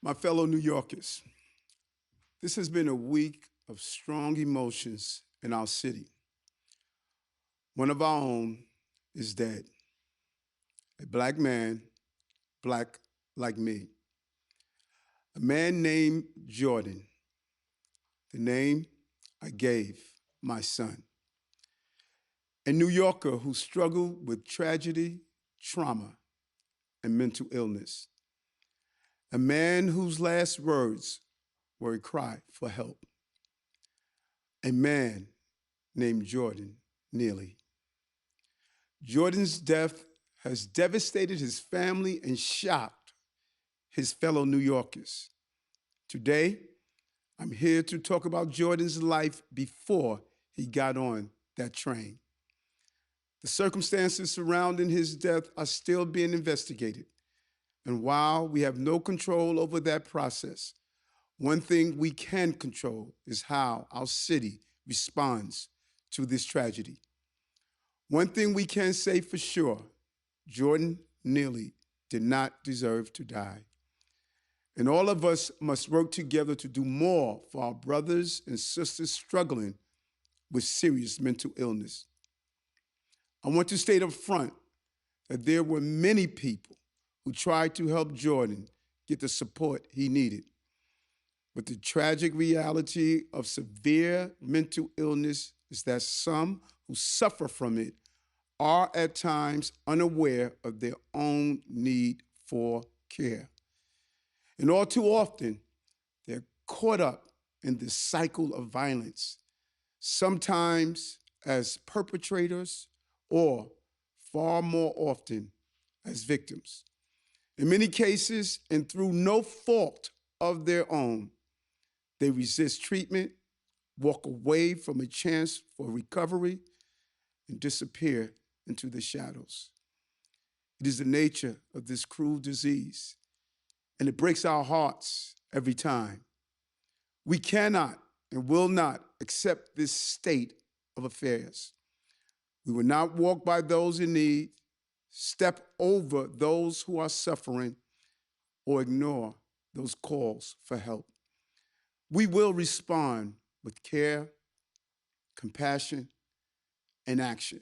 My fellow New Yorkers, this has been a week of strong emotions in our city. One of our own is dead, a black man, black like me. A man named Jordan, the name I gave my son. A New Yorker who struggled with tragedy, trauma, and mental illness. A man whose last words were a cry for help. A man named Jordan Neely. Jordan's death has devastated his family and shocked his fellow New Yorkers. Today, I'm here to talk about Jordan's life before he got on that train. The circumstances surrounding his death are still being investigated. And while we have no control over that process, one thing we can control is how our city responds to this tragedy. One thing we can say for sure, Jordan Neely did not deserve to die. And all of us must work together to do more for our brothers and sisters struggling with serious mental illness. I want to state up front that there were many people who tried to help Jordan get the support he needed. But the tragic reality of severe mental illness is that some who suffer from it are at times unaware of their own need for care. And all too often, they're caught up in this cycle of violence, sometimes as perpetrators or far more often as victims. In many cases, and through no fault of their own, they resist treatment, walk away from a chance for recovery, and disappear into the shadows. It is the nature of this cruel disease, and it breaks our hearts every time. We cannot and will not accept this state of affairs. We will not walk by those in need, step over those who are suffering, or ignore those calls for help. We will respond with care, compassion, and action.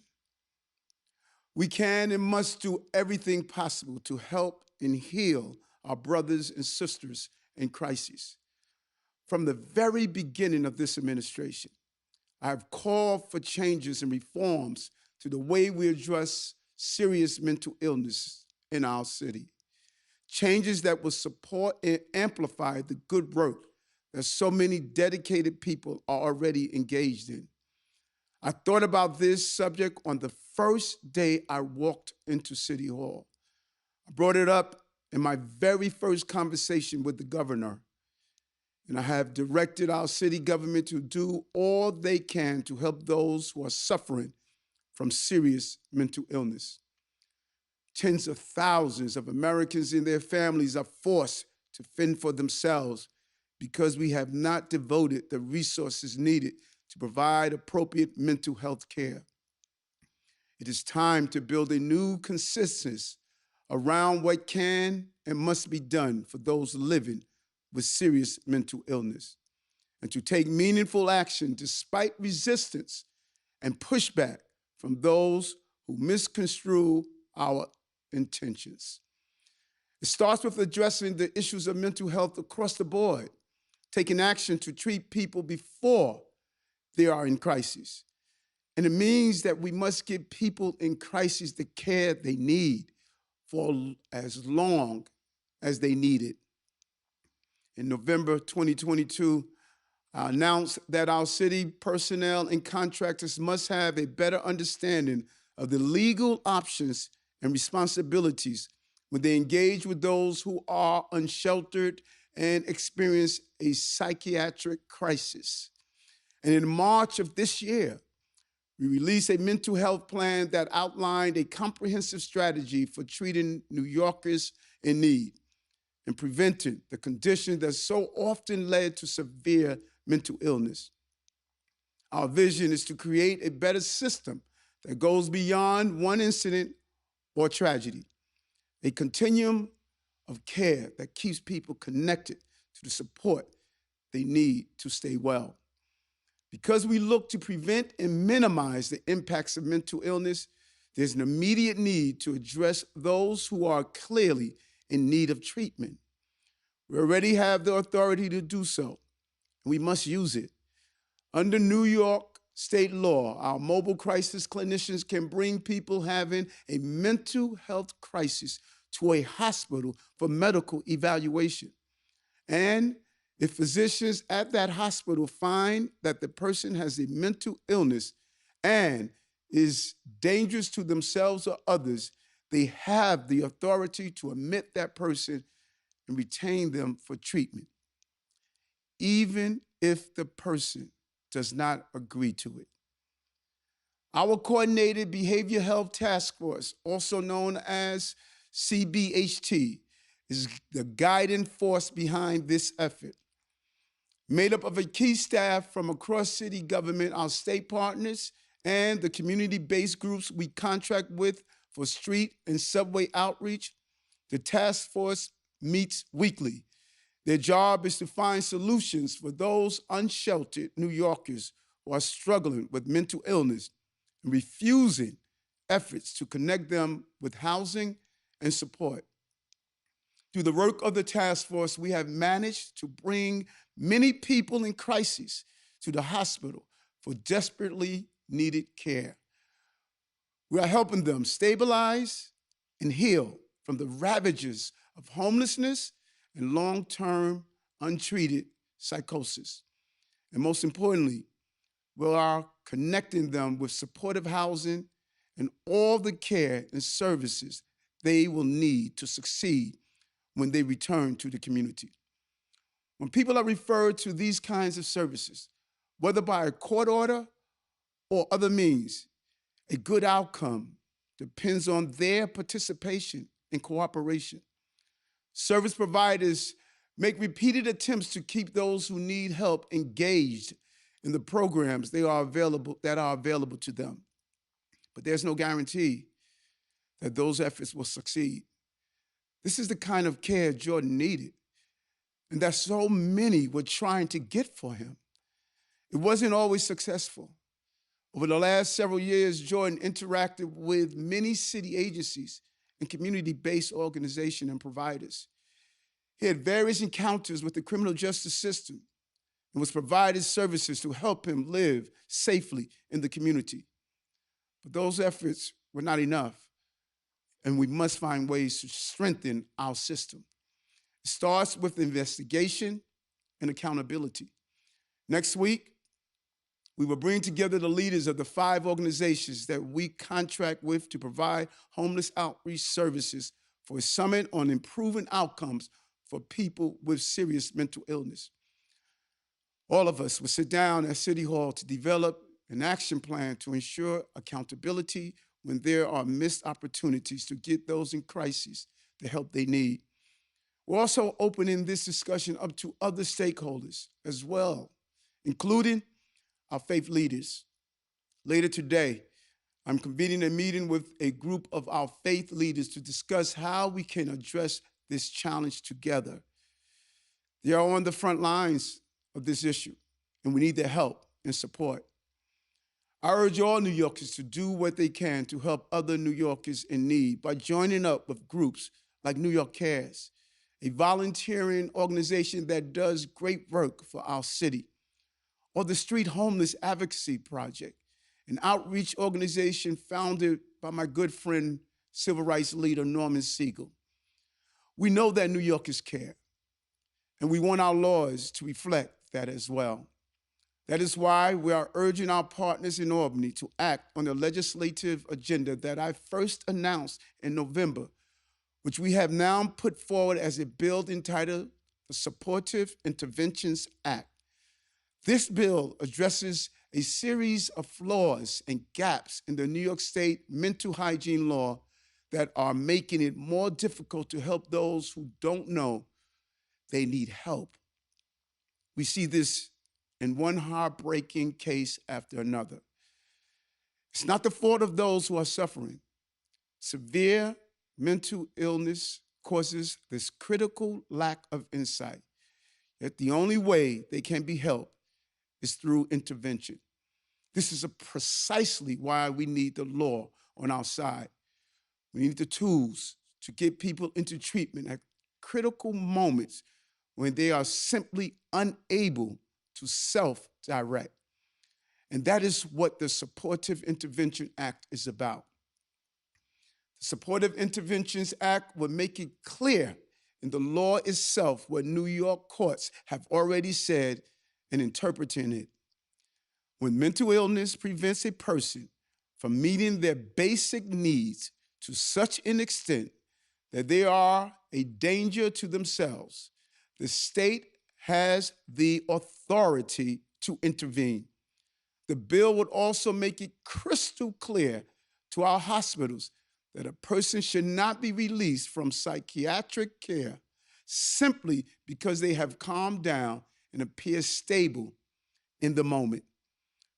We can and must do everything possible to help and heal our brothers and sisters in crisis. From the very beginning of this administration, I have called for changes and reforms to the way we address serious mental illness in our city. Changes that will support and amplify the good work that so many dedicated people are already engaged in. I thought about this subject on the first day I walked into City Hall. I brought it up in my very first conversation with the governor, and I have directed our city government to do all they can to help those who are suffering from serious mental illness. Tens of thousands of Americans and their families are forced to fend for themselves because we have not devoted the resources needed to provide appropriate mental health care. It is time to build a new consensus around what can and must be done for those living with serious mental illness, and to take meaningful action despite resistance and pushback from those who misconstrue our intentions. It starts with addressing the issues of mental health across the board, taking action to treat people before they are in crisis. And it means that we must give people in crisis the care they need for as long as they need it. In November 2022, I announced that our city personnel and contractors must have a better understanding of the legal options and responsibilities when they engage with those who are unsheltered and experience a psychiatric crisis. And in March of this year, we released a mental health plan that outlined a comprehensive strategy for treating New Yorkers in need and preventing the conditions that so often led to severe mental illness. Our vision is to create a better system that goes beyond one incident or tragedy, a continuum of care that keeps people connected to the support they need to stay well. Because we look to prevent and minimize the impacts of mental illness, there's an immediate need to address those who are clearly in need of treatment. We already have the authority to do so, and we must use it. Under New York state law, our mobile crisis clinicians can bring people having a mental health crisis to a hospital for medical evaluation. And if physicians at that hospital find that the person has a mental illness and is dangerous to themselves or others, they have the authority to admit that person and retain them for treatment, even if the person does not agree to it. Our Coordinated Behavioral Health Task Force, also known as CBHT, is the guiding force behind this effort. Made up of a key staff from across city government, our state partners, and the community-based groups we contract with for street and subway outreach, the task force meets weekly. Their job is to find solutions for those unsheltered New Yorkers who are struggling with mental illness and refusing efforts to connect them with housing and support. Through the work of the task force, we have managed to bring many people in crisis to the hospital for desperately needed care. We are helping them stabilize and heal from the ravages of homelessness and long-term untreated psychosis. And most importantly, we are connecting them with supportive housing and all the care and services they will need to succeed when they return to the community. When people are referred to these kinds of services, whether by a court order or other means, a good outcome depends on their participation and cooperation. Service providers make repeated attempts to keep those who need help engaged in the programs that are available to them. But there's no guarantee that those efforts will succeed. This is the kind of care Jordan needed, and that so many were trying to get for him. It wasn't always successful. Over the last several years, Jordan interacted with many city agencies and community-based organizations and providers. He had various encounters with the criminal justice system and was provided services to help him live safely in the community. But those efforts were not enough, and we must find ways to strengthen our system. It starts with investigation and accountability. Next week, we will bring together the leaders of the 5 organizations that we contract with to provide homeless outreach services for a summit on improving outcomes for people with serious mental illness. All of us will sit down at City Hall to develop an action plan to ensure accountability when there are missed opportunities to get those in crisis the help they need. We're also opening this discussion up to other stakeholders as well, including our faith leaders. Later today, I'm convening a meeting with a group of our faith leaders to discuss how we can address this challenge together. They are on the front lines of this issue, and we need their help and support. I urge all New Yorkers to do what they can to help other New Yorkers in need by joining up with groups like New York Cares, a volunteering organization that does great work for our city, or the Street Homeless Advocacy Project, an outreach organization founded by my good friend, civil rights leader Norman Siegel. We know that New Yorkers care, and we want our laws to reflect that as well. That is why we are urging our partners in Albany to act on the legislative agenda that I first announced in November, which we have now put forward as a bill entitled the Supportive Interventions Act. This bill addresses a series of flaws and gaps in the New York State mental hygiene law that are making it more difficult to help those who don't know they need help. We see this in one heartbreaking case after another. It's not the fault of those who are suffering. Severe mental illness causes this critical lack of insight that the only way they can be helped is through intervention. This is precisely why we need the law on our side. We need the tools to get people into treatment at critical moments when they are simply unable to self-direct. And that is what the Supportive Intervention Act is about. The Supportive Interventions Act will make it clear in the law itself what New York courts have already said in interpreting it. When mental illness prevents a person from meeting their basic needs to such an extent that they are a danger to themselves, the state has the authority to intervene. The bill would also make it crystal clear to our hospitals that a person should not be released from psychiatric care simply because they have calmed down and appear stable in the moment.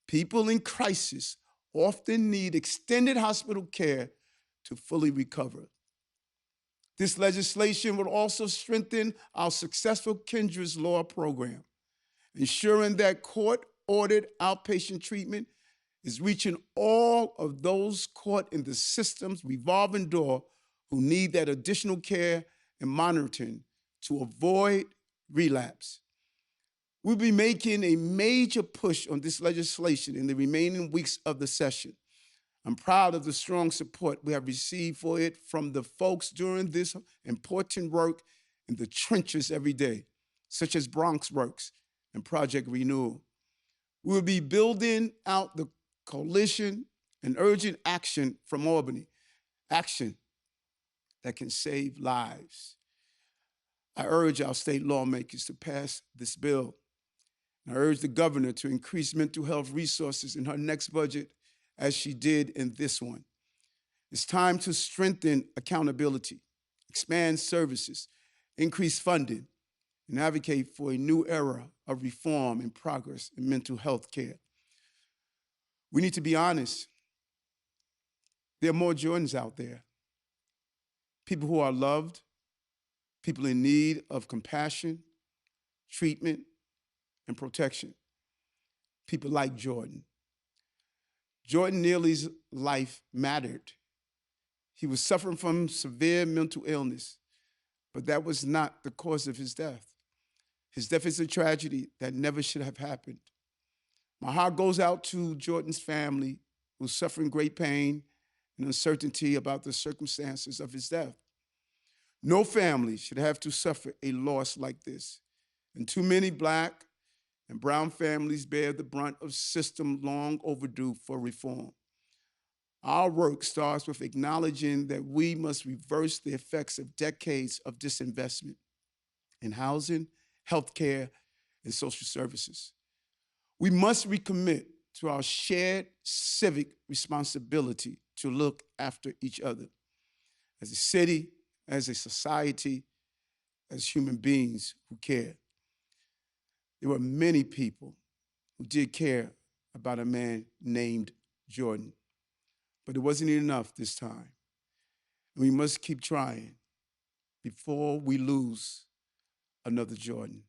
People in crisis often need extended hospital care to fully recover. This legislation will also strengthen our successful Kendra's Law program, ensuring that court-ordered outpatient treatment is reaching all of those caught in the system's revolving door who need that additional care and monitoring to avoid relapse. We'll be making a major push on this legislation in the remaining weeks of the session. I'm proud of the strong support we have received for it from the folks doing this important work in the trenches every day, such as Bronx Works and Project Renewal. We will be building out the coalition and urgent action from Albany, action that can save lives. I urge our state lawmakers to pass this bill. I urge the governor to increase mental health resources in her next budget as she did in this one. It's time to strengthen accountability, expand services, increase funding, and advocate for a new era of reform and progress in mental health care. We need to be honest. There are more Jordans out there. People who are loved, people in need of compassion, treatment, and protection. People like Jordan. Jordan Neely's life mattered. He was suffering from severe mental illness, but that was not the cause of his death. His death is a tragedy that never should have happened. My heart goes out to Jordan's family, who's suffering great pain and uncertainty about the circumstances of his death. No family should have to suffer a loss like this, and too many Black and brown families bear the brunt of system long overdue for reform. Our work starts with acknowledging that we must reverse the effects of decades of disinvestment in housing, healthcare, and social services. We must recommit to our shared civic responsibility to look after each other as a city, as a society, as human beings who care. There were many people who did care about a man named Jordan, but it wasn't enough this time. We must keep trying before we lose another Jordan.